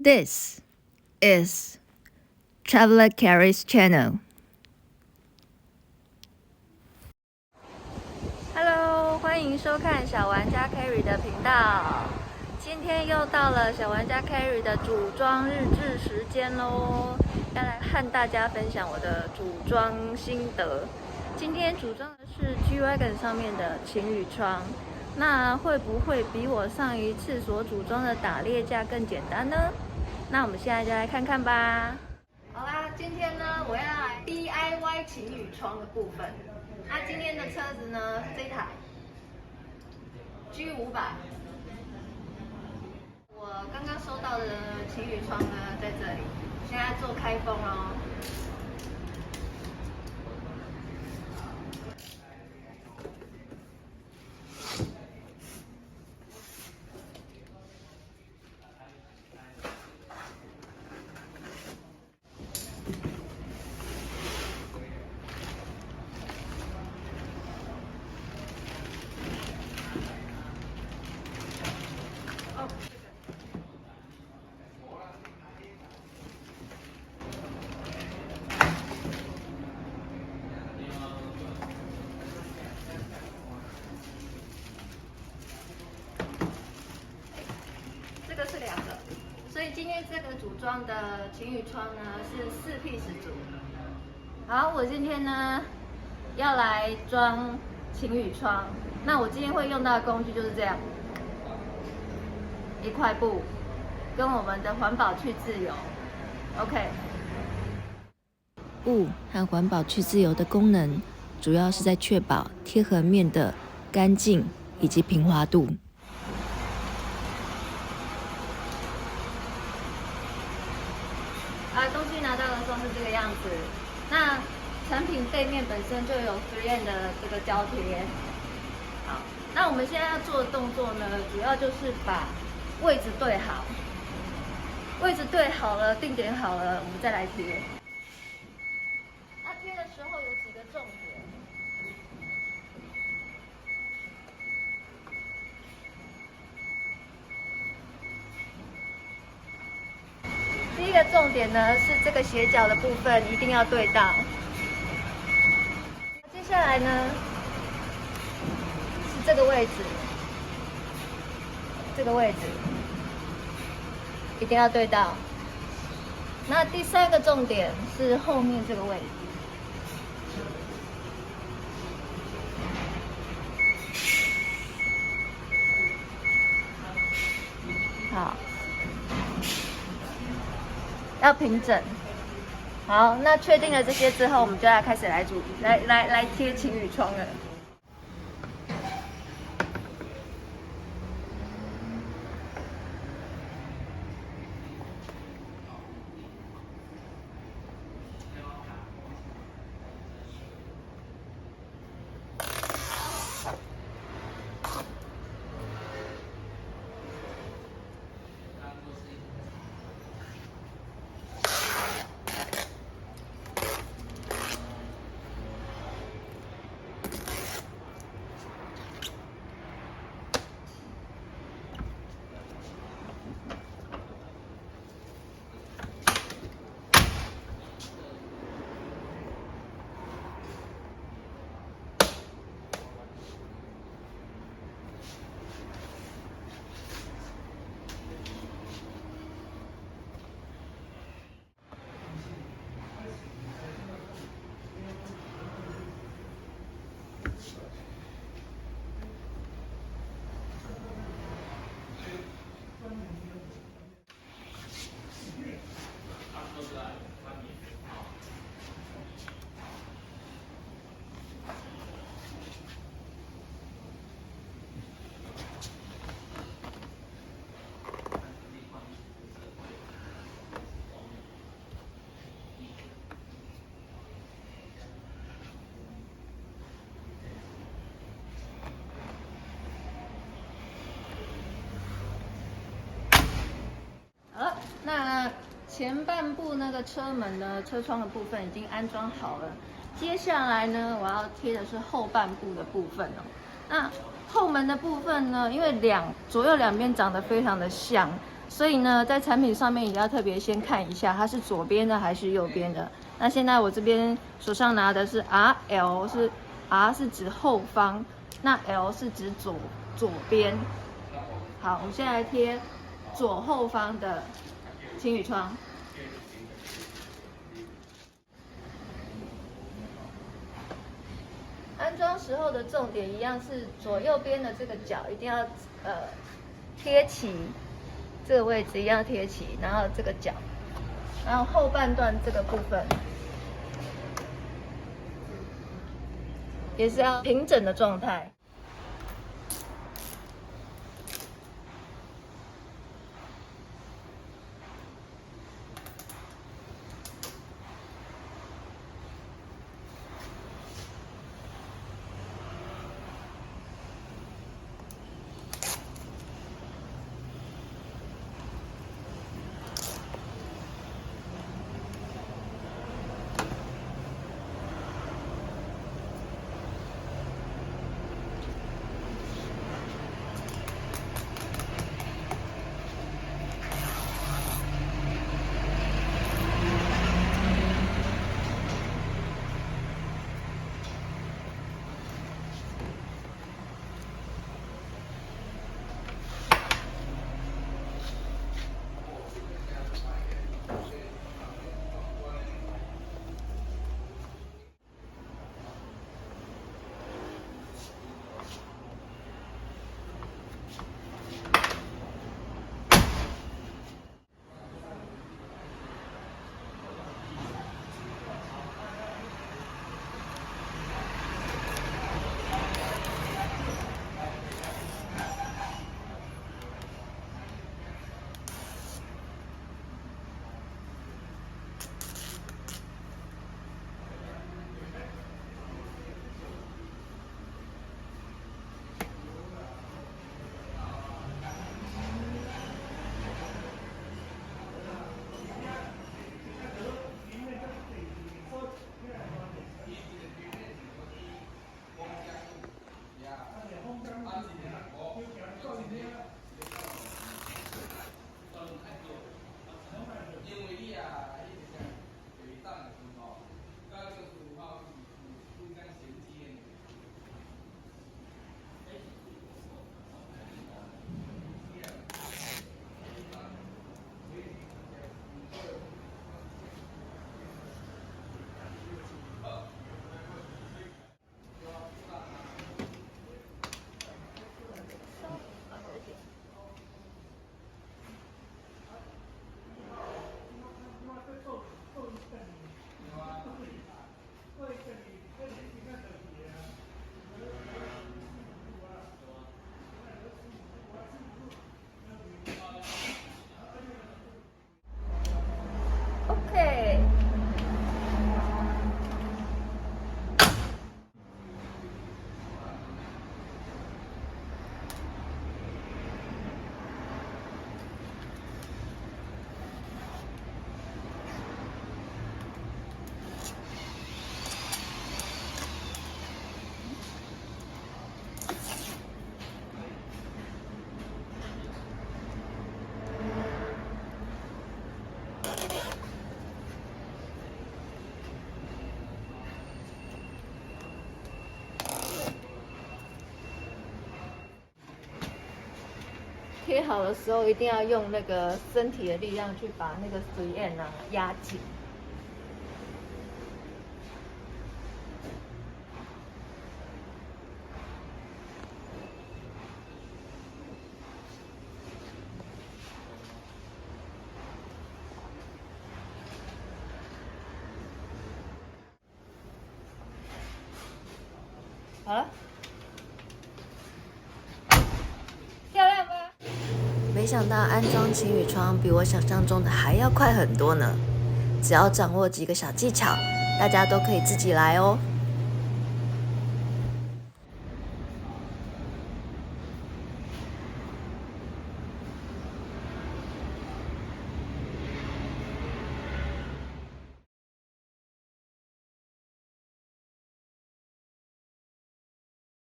This is Traveler Carrie's channel. Hello， 欢迎收看小玩家 Carrie 的频道。今天又到了小玩家 Carrie 的组装日志时间喽，要来和大家分享我的组装心得。今天组装的是 G-Wagon 上面的情侣窗，那会不会比我上一次所组装的打猎架更简单呢？那我们现在就来看看吧。好啦，今天呢，我要来 DIY 情侣窗的部分。那今天的车子呢，是这台 G500。我刚刚收到的情侣窗呢，在这里，现在做开封哦。这个是2个，所以今天这个组装的情侣窗呢是4 piece 组。好，我今天呢要来装情侣窗，那我今天会用到的工具就是这样，一块布跟我们的环保去渍油。OK， 布和环保去渍油的功能，主要是在确保贴合面的干净以及平滑度。东西拿到的时候是这个样子。那产品背面本身就有 3M 的这个胶贴。好，那我们现在要做的动作呢，主要就是把位置对好。位置对好了，定点好了，我们再来贴。那贴的时候有几个重点。第一个重点呢是这个斜角的部分一定要对到。接下来呢是这个位置，这个位置一定要对到。那第3个重点是后面这个位置。好。要平整。好，那确定了这些之后，我们就要开始来贴情侣窗了。那前半部那个车门呢，车窗的部分已经安装好了。接下来呢，我要贴的是后半部的部分哦。那后门的部分呢，因为左右两边长得非常的像，所以呢，在产品上面也要特别先看一下，它是左边的还是右边的。那现在我这边手上拿的是 RL， 是 R 是指后方，那 L 是指左边。好，我们现在来贴左后方的晴雨窗。安装时候的重点一样是左右边的这个角一定要贴齐，这个位置一样贴齐，然后这个角，然后后半段这个部分也是要平整的状态。贴好的时候，一定要用那个身体的力量去把那个水眼压紧。好了。没想到安装晴雨窗比我想象中的还要快很多呢！只要掌握几个小技巧，大家都可以自己来哦。